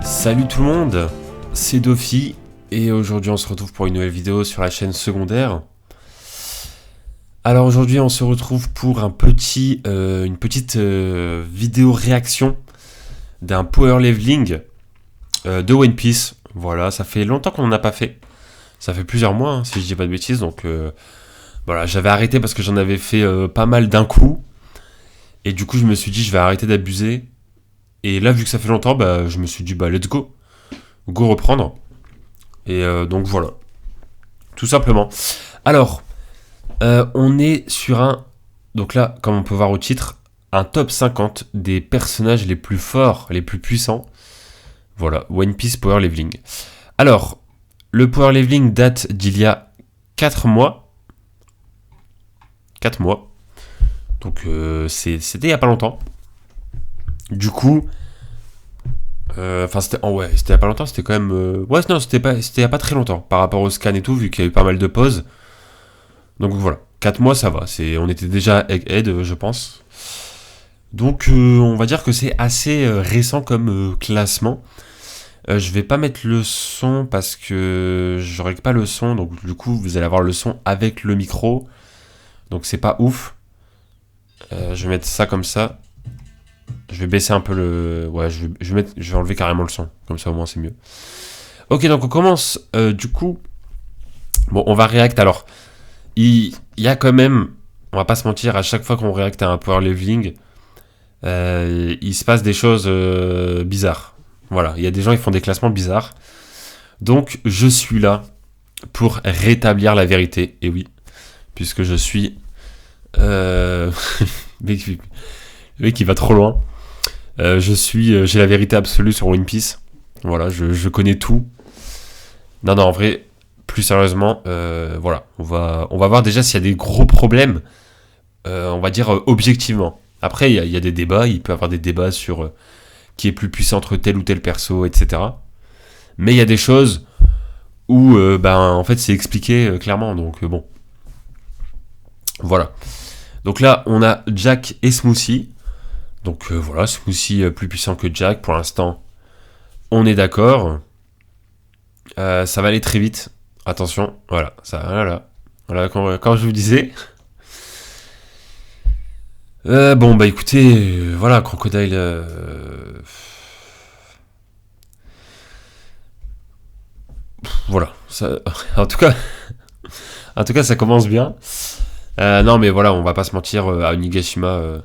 Salut tout le monde, c'est Dofi et aujourd'hui on se retrouve pour une nouvelle vidéo sur la chaîne secondaire. Alors aujourd'hui on se retrouve pour une petite vidéo réaction d'un power leveling de One Piece. Voilà, ça fait longtemps qu'on n'en a pas fait. Ça fait plusieurs mois si je dis pas de bêtises, donc voilà, j'avais arrêté parce que j'en avais fait pas mal d'un coup. Et du coup je me suis dit je vais arrêter d'abuser. Et là, vu que ça fait longtemps, je me suis dit, let's go. Go reprendre. Et donc voilà. Tout simplement. Alors, on est sur un... Donc là, comme on peut voir au titre, un top 50 des personnages les plus forts, les plus puissants. Voilà, One Piece Power Leveling. Alors, le Power Leveling date d'il y a 4 mois. 4 mois. Donc c'était il y a pas longtemps. Du coup, c'était il y a pas longtemps, c'était quand même c'était il y a pas très longtemps par rapport au scan et tout, vu qu'il y a eu pas mal de pauses. Donc voilà, 4 mois ça va, on était déjà Egghead, je pense. Donc on va dire que c'est assez récent comme classement. Je vais pas mettre le son parce que je règle pas le son, donc du coup vous allez avoir le son avec le micro. Donc c'est pas ouf. Je vais mettre ça comme ça. Je vais baisser un peu le... Ouais, je vais enlever carrément le son. Comme ça, au moins, c'est mieux. Ok, donc on commence. Du coup... Bon, on va react. Alors, il y a quand même... On va pas se mentir, à chaque fois qu'on react à un power leveling, il se passe des choses bizarres. Voilà, il y a des gens qui font des classements bizarres. Donc, je suis là pour rétablir la vérité. Et oui, puisque je suis... Le mec qui va trop loin. J'ai la vérité absolue sur One Piece. Voilà, je connais tout. Non, en vrai, plus sérieusement, voilà, on va voir déjà s'il y a des gros problèmes, on va dire objectivement. Après, il y a des débats, il peut y avoir des débats sur qui est plus puissant entre tel ou tel perso, etc. Mais il y a des choses où, en fait, c'est expliqué clairement, donc bon. Voilà. Donc là, on a Jack et Smoothie. Donc voilà, Smoothie plus puissant que Jack pour l'instant. On est d'accord. Ça va aller très vite. Attention, voilà, voilà, quand je vous disais. Écoutez, voilà, Crocodile. Voilà, ça, en tout cas, ça commence bien. Non, mais voilà, on va pas se mentir. À Onigashima,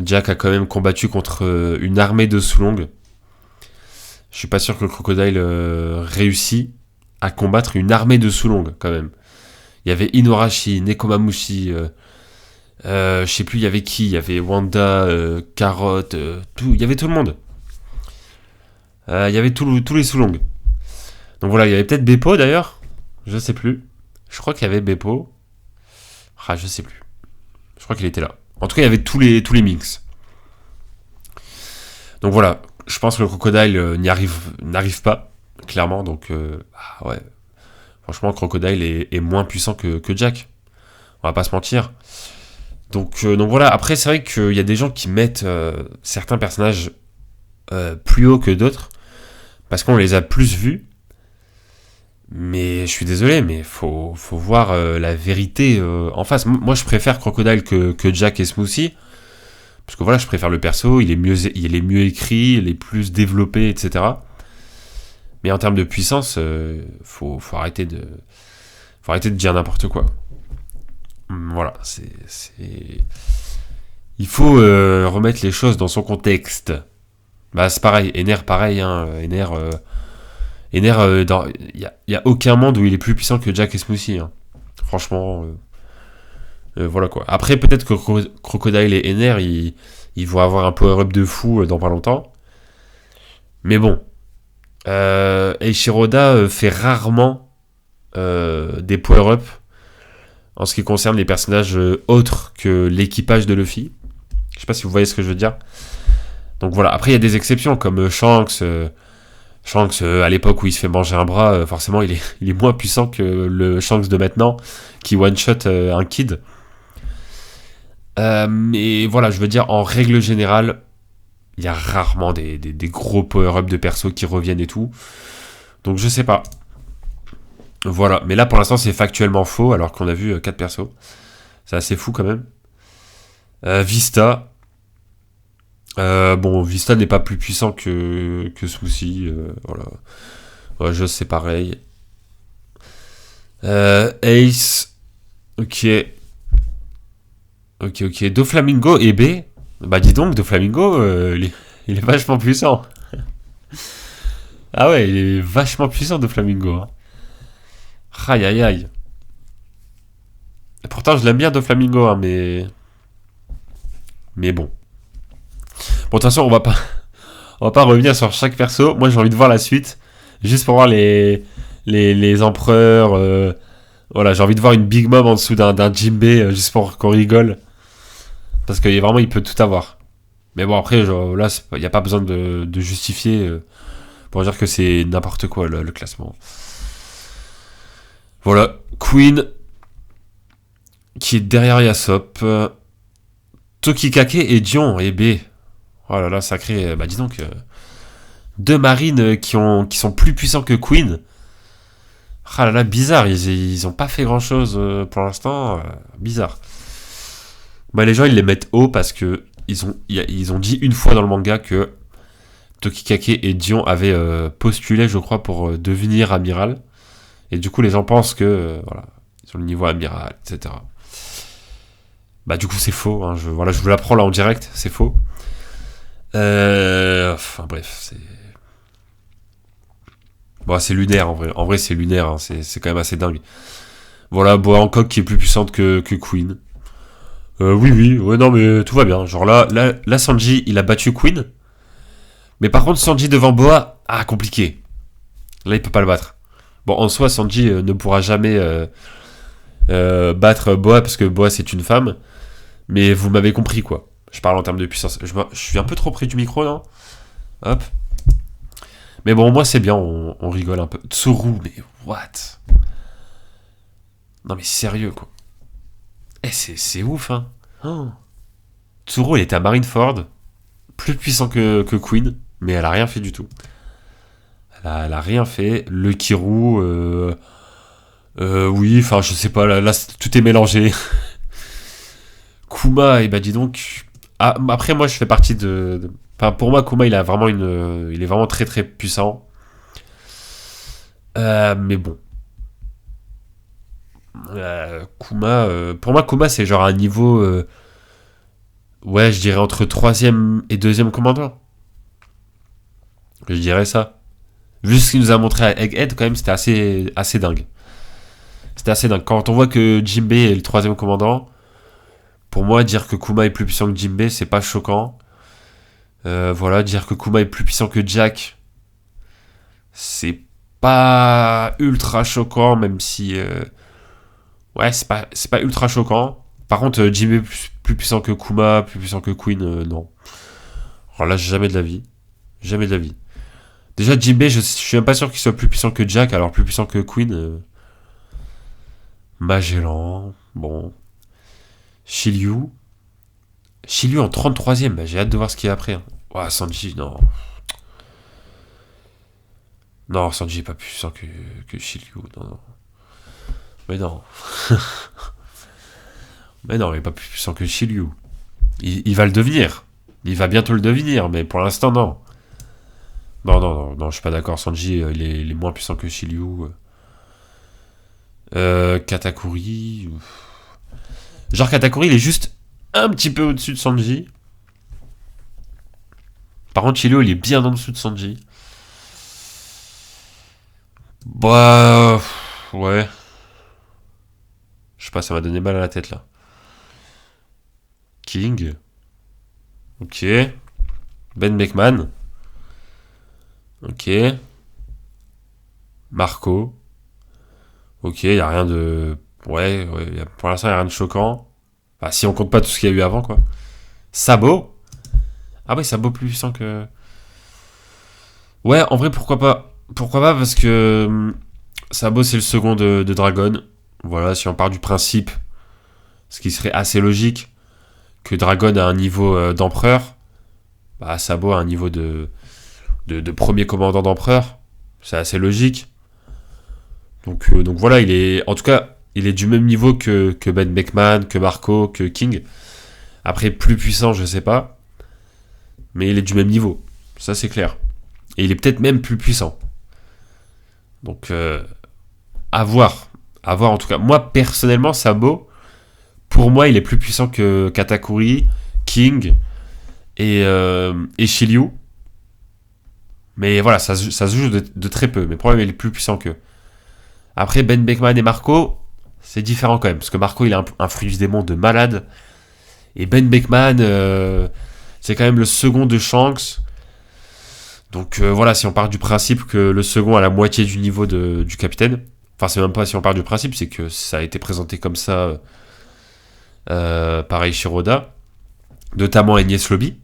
Jack a quand même combattu contre une armée de Sulong. Je suis pas sûr que le Crocodile réussit à combattre une armée de Sulong, quand même. Il y avait Inuarashi, Nekomamushi, je sais plus, il y avait qui. Il y avait Wanda, Carrot, tout. Il y avait tout le monde. Il y avait tous les Sulong. Donc voilà, il y avait peut-être Beppo, d'ailleurs. Je sais plus. Je crois qu'il y avait Beppo. Ah, je sais plus. Je crois qu'il était là. En tout cas, il y avait tous les Minx. Donc voilà, je pense que le Crocodile n'arrive pas, clairement. Donc, ouais. Franchement, le Crocodile est moins puissant que Jack. On va pas se mentir. Donc voilà, après, c'est vrai qu'il y a des gens qui mettent certains personnages plus haut que d'autres, parce qu'on les a plus vus. Mais je suis désolé, mais faut voir la vérité en face. Moi, je préfère Crocodile que Jack et Smoothie. Parce que voilà, je préfère le perso, il est mieux écrit, il est plus développé, etc. Mais en termes de puissance, faut arrêter de dire n'importe quoi. Voilà, il faut remettre les choses dans son contexte. C'est pareil, Ener pareil, hein. Ener, il y a aucun monde où il est plus puissant que Jack et Smoothie. Hein. Franchement, voilà quoi. Après, peut-être que Crocodile et Ener, ils vont avoir un power-up de fou dans pas longtemps. Mais bon, Eiichiroda fait rarement des power-up en ce qui concerne les personnages autres que l'équipage de Luffy. Je sais pas si vous voyez ce que je veux dire. Donc voilà, après il y a des exceptions comme Shanks. Shanks, à l'époque où il se fait manger un bras, forcément il est moins puissant que le Shanks de maintenant qui one-shot un kid. Mais voilà, je veux dire, en règle générale, Il y a rarement des gros power-up de perso qui reviennent et tout. Donc je sais pas. Voilà, mais là pour l'instant c'est factuellement faux alors qu'on a vu 4 persos. C'est assez fou quand même. Vista. Bon, Vista n'est pas plus puissant que Souci. Voilà. Ouais, je c'est pareil. Ace. Ok. Ok. Doflamingo et B. Bah dis donc, Doflamingo, il est vachement puissant. Ah ouais, il est vachement puissant Doflamingo. Hein. Aïe aïe aïe. Et pourtant je l'aime bien Doflamingo, hein, mais bon. Bon, de toute façon, on va pas revenir sur chaque perso. Moi, j'ai envie de voir la suite. Juste pour voir les empereurs. Voilà, j'ai envie de voir une Big Mom en dessous d'un Jinbei, juste pour qu'on rigole. Parce que vraiment, il peut tout avoir. Mais bon, après, là, il n'y a pas besoin de justifier pour dire que c'est n'importe quoi, le classement. Voilà, Queen, qui est derrière Yasop. Tokikake et Dion et B. Oh là là, sacré. Bah dis donc, deux marines qui sont plus puissants que Queen. Ah là là, bizarre, ils ont pas fait grand chose pour l'instant. Bizarre. Bah les gens ils les mettent haut parce que ils ont dit une fois dans le manga que Tokikake et Dion avaient postulé, je crois, pour devenir amiral. Et du coup les gens pensent que voilà, ils ont le niveau amiral, etc. Bah du coup c'est faux. Hein, je vous l'apprends là en direct, c'est faux. Enfin bref, c'est. Bon, c'est lunaire en vrai. En vrai, c'est lunaire. Hein. C'est quand même assez dingue. Voilà, Boa Hancock qui est plus puissante que Queen. Oui. Ouais, non, mais tout va bien. Genre là, Sanji, il a battu Queen. Mais par contre, Sanji devant Boa, compliqué. Là, il peut pas le battre. Bon, en soi, Sanji ne pourra jamais battre Boa parce que Boa, c'est une femme. Mais vous m'avez compris, quoi. Je parle en termes de puissance. Je suis un peu trop près du micro, non? Hop. Mais bon, moi c'est bien, on rigole un peu. Tsuru, mais what? Non mais sérieux quoi. C'est ouf hein. Oh. Tsuru, elle était à Marineford, plus puissant que Queen, mais elle a rien fait du tout. Elle a rien fait. Le Kirou, oui, enfin je sais pas, là tout est mélangé. Kuma, et bah dis donc. Ah, après moi je fais partie Enfin, pour moi, Kuma, il est vraiment très très puissant. Mais bon. Kuma, pour moi, Kuma, c'est genre un niveau. Ouais, je dirais entre troisième et deuxième commandant. Je dirais ça. Vu ce qu'il nous a montré à Egghead, quand même, c'était assez dingue. C'était assez dingue. Quand on voit que Jinbei est le troisième commandant, pour moi, dire que Kuma est plus puissant que Jinbei, c'est pas choquant. Voilà, dire que Kuma est plus puissant que Jack, c'est pas ultra choquant, même si ouais, c'est pas ultra choquant. Par contre, Jinbei plus puissant que Kuma, plus puissant que Queen, non. Alors là, jamais de la vie, jamais de la vie. Déjà Jinbei, je suis même pas sûr qu'il soit plus puissant que Jack, alors plus puissant que Queen. Magellan, bon. Shiryu en 33ème, bah, j'ai hâte de voir ce qu'il y a après. Hein. Ouah, Sanji, non. Non, Sanji est pas plus puissant que Shiryu, non. Mais non. Mais non, il est pas plus puissant que Shiryu. Il va le devenir. Il va bientôt le devenir, mais pour l'instant, non. Non, je suis pas d'accord. Sanji, il est moins puissant que Shiryu. Katakuri. Genre, Katakuri, il est juste un petit peu au-dessus de Sanji. Par contre, Shiryu, il est bien en dessous de Sanji. Bah. Ouais. Je sais pas, ça m'a donné mal à la tête là. King. Ok. Ben Beckman. Ok. Marco. Ok, y a rien de. Ouais, pour l'instant, y a rien de choquant. Enfin, si on compte pas tout ce qu'il y a eu avant, quoi. Sabo. Ah oui, Sabo plus puissant que. Ouais, en vrai, pourquoi pas. Pourquoi pas, parce que Sabo, c'est le second de Dragon. Voilà, si on part du principe, ce qui serait assez logique, que Dragon a un niveau d'empereur, Bah, Sabo a un niveau de premier commandant d'empereur. C'est assez logique. Donc voilà, en tout cas, il est du même niveau que Ben Beckman, que Marco, que King. Après, plus puissant, je sais pas. Mais il est du même niveau. Ça, c'est clair. Et il est peut-être même plus puissant. Donc, à voir. À voir en tout cas. Moi, personnellement, Sabo, pour moi, il est plus puissant que Katakuri, King et Shiryu. Mais voilà, ça se joue de très peu. Mais le problème, il est plus puissant qu'eux. Après, Ben Beckman et Marco, c'est différent quand même. Parce que Marco, il a un fruit du démon de malade. Et Ben Beckman, c'est quand même le second de Shanks. Donc voilà, si on part du principe que le second a la moitié du niveau du capitaine. Enfin, c'est même pas si on part du principe, c'est que ça a été présenté comme ça par Eiichiro, notamment Enies Lobby.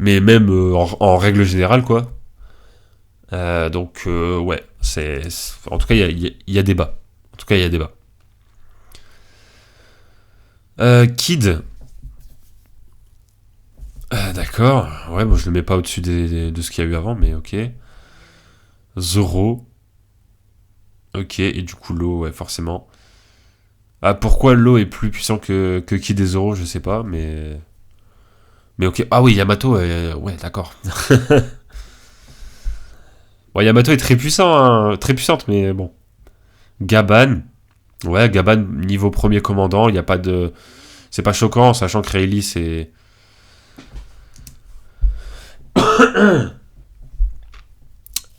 Mais même en règle générale, quoi. Donc, ouais, en tout cas, il y a débat. En tout cas, il y a débat. Kid. D'accord. Ouais, moi je le mets pas au-dessus de ce qu'il y a eu avant, mais ok. Zoro. Ok, et du coup, Lo, ouais, forcément. Ah, pourquoi Lo est plus puissant que Kid et Zoro, je sais pas, mais. Mais ok. Ah oui, Yamato, ouais, d'accord. Bon, Yamato est très puissant, hein, très puissante, mais bon. Gaban. Ouais, Gaban, niveau premier commandant, il n'y a pas de. C'est pas choquant, sachant que Rayleigh, c'est.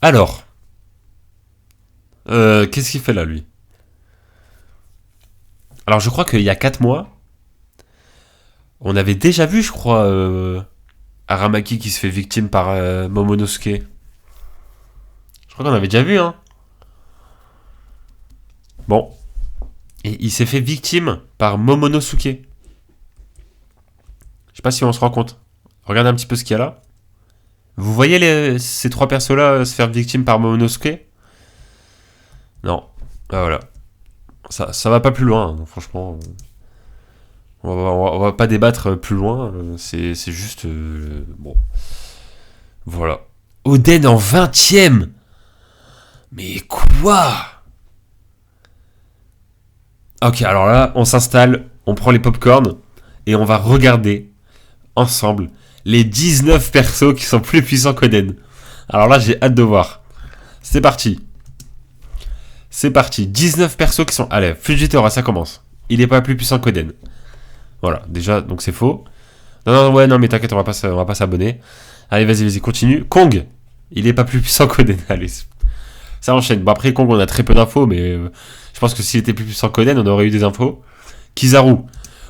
Alors. Qu'est-ce qu'il fait là, lui? Alors, je crois qu'il y a 4 mois, on avait déjà vu, je crois, Aramaki qui se fait victime par Momonosuke. Je crois qu'on avait déjà vu, hein. Bon. Et il s'est fait victime par Momonosuke. Je sais pas si on se rend compte. Regardez un petit peu ce qu'il y a là. Vous voyez ces 3 persos-là se faire victime par Momonosuke? Non. Ah, voilà. Ça va pas plus loin, hein, franchement. On va pas débattre plus loin. C'est juste. Bon. Voilà. Oden en 20ème. Mais quoi? Ok, alors là, on s'installe, on prend les popcorn et on va regarder ensemble les 19 persos qui sont plus puissants qu'Oden. Alors là, j'ai hâte de voir. C'est parti. C'est parti. 19 persos qui sont... Allez, Fujitora, ça commence. Il est pas plus puissant qu'Oden. Voilà, déjà, donc c'est faux. Non, ouais, non, mais t'inquiète, on va pas s'abonner. Allez, vas-y, continue. Kong, il est pas plus puissant qu'Oden. Allez, ça enchaîne. Bon, après, Kong, on a très peu d'infos, mais je pense que s'il était plus puissant qu'Oden, on aurait eu des infos. Kizaru.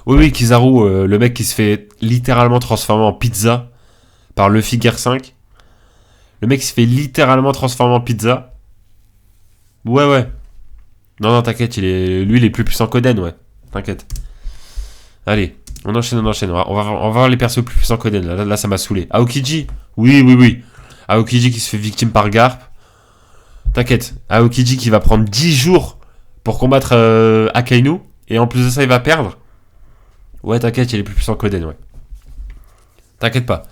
Oui, Kizaru, le mec qui se fait littéralement transformer en pizza par Luffy Gear 5. Le mec qui se fait littéralement transformer en pizza. Ouais. Non, t'inquiète, lui, il est plus puissant qu'Oden, ouais. T'inquiète. Allez, on enchaîne. On va voir les persos plus puissants qu'Oden. Là, ça m'a saoulé. Aokiji. Oui. Aokiji qui se fait victime par Garp. T'inquiète. Aokiji qui va prendre 10 jours pour combattre Akainu. Et en plus de ça, il va perdre. Ouais, t'inquiète, il est plus puissant qu'Oden, ouais. T'inquiète pas.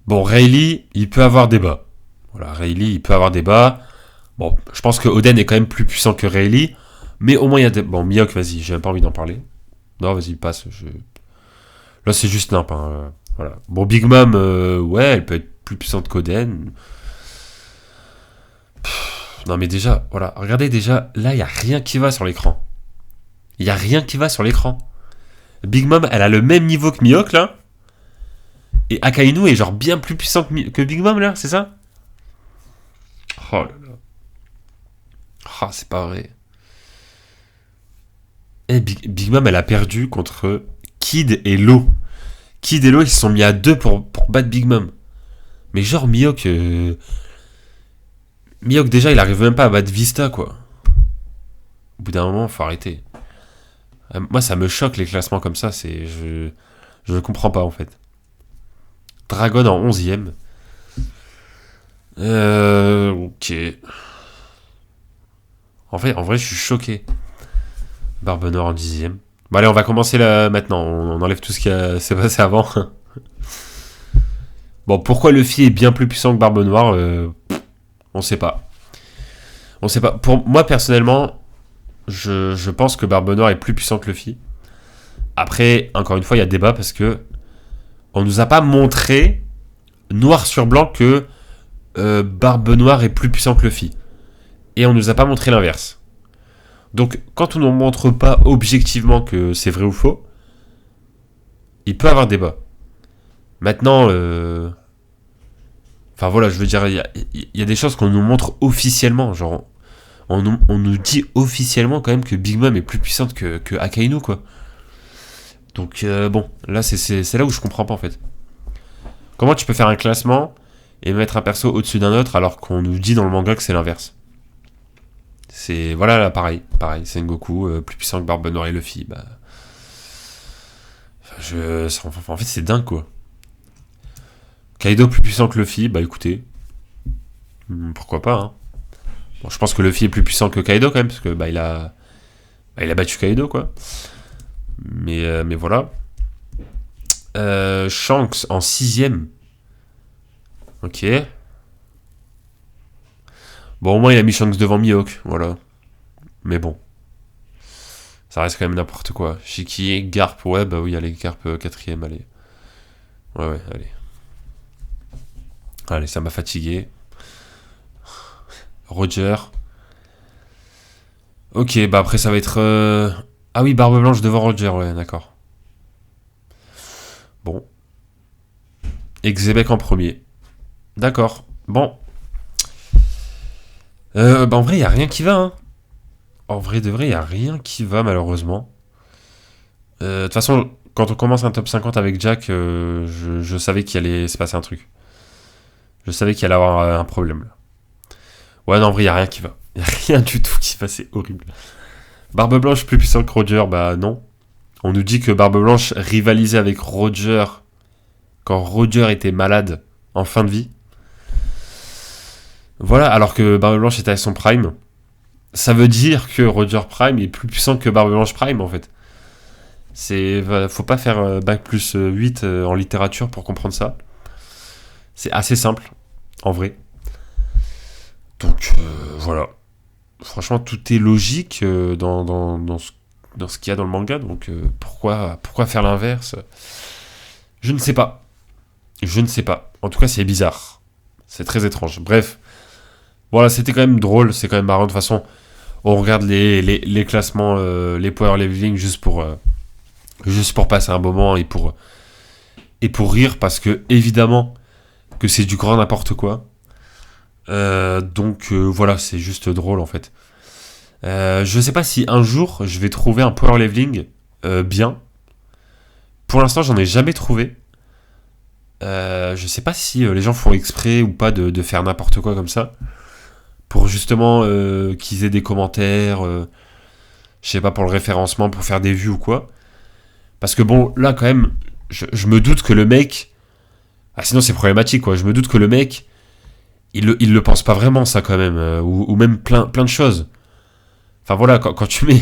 Bon, Rayleigh, il peut avoir débat. Voilà, Rayleigh, il peut avoir débat. Bon, je pense que Oden est quand même plus puissant que Rayleigh. Mais au moins, il y a des... Bon, Mihawk, vas-y, j'ai même pas envie d'en parler. Non, vas-y, passe. Là, c'est juste nimp. Hein. Voilà. Bon, Big Mom, ouais, elle peut être plus puissante qu'Oden. Non, mais déjà, voilà. Regardez, déjà, là, il n'y a rien qui va sur l'écran. Il n'y a rien qui va sur l'écran. Big Mom, elle a le même niveau que Mihawk, là. Et Akainu est genre bien plus puissant que Big Mom, là, c'est ça? Oh là là. Ah, c'est pas vrai. Et Big Mom, elle a perdu contre Kid et Lo. Kid et Lo, ils se sont mis à 2 pour battre Big Mom. Mais genre, Mihawk... Mihawk, déjà, il arrive même pas à battre Vista, quoi. Au bout d'un moment, faut arrêter. Moi, ça me choque, les classements comme ça. Je ne comprends pas, en fait. Dragon en 11ème. Ok. En vrai, je suis choqué. Barbe Noire en 10ème. Bon allez, on va commencer là maintenant. On enlève tout ce s'est passé avant. Bon, pourquoi Luffy est bien plus puissant que Barbe Noire on sait pas. On sait pas. Pour moi personnellement, je pense que Barbe Noire est plus puissant que Luffy. Après, encore une fois, il y a débat parce que on nous a pas montré noir sur blanc que Barbe Noire est plus puissant que Luffy. Et on nous a pas montré l'inverse. Donc, quand on ne montre pas objectivement que c'est vrai ou faux, il peut y avoir débat. Maintenant, enfin voilà, je veux dire, il y a des choses qu'on nous montre officiellement. Genre, on nous dit officiellement quand même que Big Mom est plus puissante que Akainu, quoi. Donc, bon, là, c'est là où je comprends pas, en fait. Comment tu peux faire un classement et mettre un perso au-dessus d'un autre alors qu'on nous dit dans le manga que c'est l'inverse? C'est, voilà, là, pareil, Sengoku, plus puissant que Barbe Noire et Luffy, bah... en fait, c'est dingue, quoi. Kaido plus puissant que Luffy, bah écoutez, pourquoi pas, hein. Bon, je pense que Luffy est plus puissant que Kaido, quand même, parce que, il a battu Kaido, quoi. Mais voilà. Shanks en 6ème. Ok. Bon, au moins, il a mis Shanks devant Mihawk, voilà. Mais bon. Ça reste quand même n'importe quoi. Shiki, Garp, ouais, bah oui, allez, Garp 4ème, allez. Ouais, allez. Allez, ça m'a fatigué. Roger. Ok, bah après, ça va être... Ah oui, Barbe Blanche devant Roger, ouais, d'accord. Bon. Xebec en premier. D'accord. Bon. Bah en vrai, il n'y a rien qui va, hein. En vrai de vrai, il n'y a rien qui va, malheureusement. De toute façon, quand on commence un top 50 avec Jack, je savais qu'il allait se passer un truc. Je savais qu'il allait avoir un problème, là. Ouais, non, en vrai, il n'y a rien qui va. Il n'y a rien du tout qui va, c'est horrible. Barbe Blanche plus puissant que Roger, bah non. On nous dit que Barbe Blanche rivalisait avec Roger quand Roger était malade en fin de vie. Voilà, alors que Barbe Blanche était à son prime. Ça veut dire que Roger Prime est plus puissant que Barbe Blanche Prime, en fait. Faut pas faire bac plus 8 en littérature pour comprendre ça. C'est assez simple, en vrai. Donc, voilà. Franchement, tout est logique dans ce qu'il y a dans le manga. Donc, pourquoi faire l'inverse? Je ne sais pas. Je ne sais pas. En tout cas, c'est bizarre. C'est très étrange. Bref. Voilà, c'était quand même drôle. C'est quand même marrant. De toute façon, on regarde les classements, les power leveling juste pour passer un moment et pour rire. Parce que, évidemment, que c'est du grand n'importe quoi. Donc, voilà, c'est juste drôle, en fait. Je sais pas si un jour, je vais trouver un power leveling bien. Pour l'instant, j'en ai jamais trouvé. Je sais pas si les gens font exprès ou pas de faire n'importe quoi comme ça. Pour justement qu'ils aient des commentaires. Je sais pas, pour le référencement, pour faire des vues ou quoi. Parce que bon, là quand même, je me doute que le mec... Ah sinon c'est problématique quoi. Je me doute que le mec, il le pense pas vraiment ça quand même. Ou même plein de choses. Enfin voilà, quand tu mets...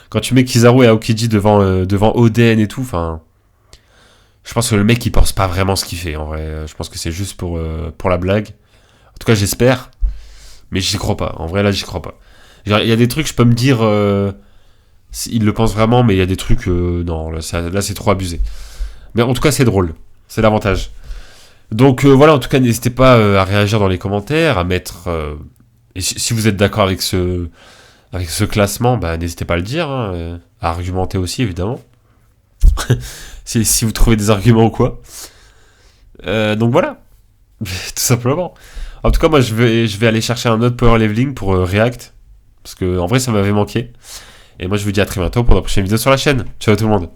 quand tu mets Kizaru et Aokiji devant Oden et tout, enfin... Je pense que le mec il pense pas vraiment ce qu'il fait en vrai. Je pense que c'est juste pour la blague. En tout cas j'espère. Mais j'y crois pas. En vrai là j'y crois pas. Il y a des trucs je peux me dire il le pense vraiment, mais il y a des trucs non là c'est trop abusé. Mais en tout cas c'est drôle. C'est l'avantage. Donc voilà, en tout cas n'hésitez pas à réagir dans les commentaires, à mettre et si vous êtes d'accord avec ce classement, bah n'hésitez pas à le dire, hein, à argumenter aussi évidemment. si vous trouvez des arguments ou quoi. Donc voilà, tout simplement. En tout cas, moi, je vais aller chercher un autre power leveling pour React. Parce que, en vrai, ça m'avait manqué. Et moi, je vous dis à très bientôt pour la prochaine vidéo sur la chaîne. Ciao tout le monde.